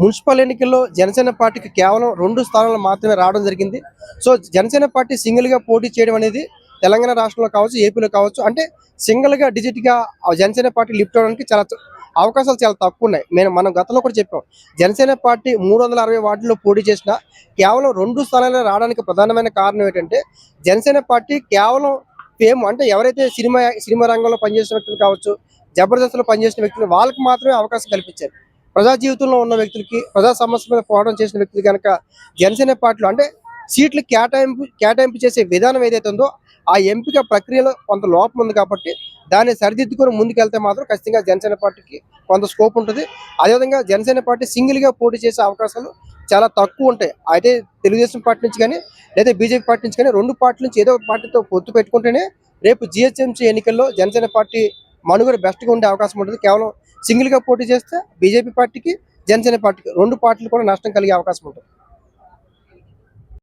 Municipal ఎన్నికల్లో జనసేన పార్టీకి కేవలం 2 స్థానాలు మాత్రమే రావడం జరిగింది. సో జనసేన పార్టీ సింగిల్గా పోటీ చేయడం అనేది తెలంగాణ రాష్ట్రంలో కావచ్చు, ఏపీలో కావచ్చు, అంటే సింగిల్గా డిజిట్గా జనసేన పార్టీ లిఫ్ట్ అవడానికి అవకాశాలు చాలా తక్కువ ఉన్నాయి. మనం గతంలో కూడా చెప్పాం. జనసేన పార్టీ 360 వార్డుల్లో పోటీ చేసిన కేవలం 2 స్థానాలు రావడానికి ప్రధానమైన కారణం ఏంటంటే జనసేన పార్టీ కేవలం ఫేమ్, అంటే ఎవరైతే సినిమా రంగంలో పనిచేసిన వ్యక్తులు కావచ్చు, జబర్దస్త్లో పనిచేసిన వ్యక్తులు వాళ్ళకి మాత్రమే అవకాశం కల్పించారు. ప్రజా జీవితంలో ఉన్న వ్యక్తులకి, ప్రజా సమస్యల మీద పోరాటం చేసిన వ్యక్తులు కనుక జనసేన పార్టీలో అంటే సీట్లు కేటాయింపు చేసే విధానం ఏదైతే ఉందో ఆ ఎంపిక ప్రక్రియలో కొంత లోపం ఉంది కాబట్టి దాన్ని సరిదిద్దుకొని ముందుకెళ్తే మాత్రం ఖచ్చితంగా జనసేన పార్టీకి కొంత స్కోప్ ఉంటుంది. అదేవిధంగా జనసేన పార్టీ సింగిల్గా పోటీ చేసే అవకాశాలు చాలా తక్కువ ఉంటాయి. అయితే తెలుగుదేశం పార్టీ నుంచి కానీ లేదా బీజేపీ పార్టీ నుంచి కానీ 2 పార్టీల నుంచి ఏదో ఒక పార్టీతో పొత్తు పెట్టుకుంటేనే రేపు జిహెచ్ఎంసీ ఎన్నికల్లో జనసేన పార్టీ మనుగడ బెస్ట్గా ఉండే అవకాశం ఉంటుంది. కేవలం సింగిల్గా పోటీ చేస్తే బీజేపీ పార్టీకి, జనసేన పార్టీకి 2 పార్టీలు కూడా నష్టం కలిగే అవకాశం ఉంటుంది.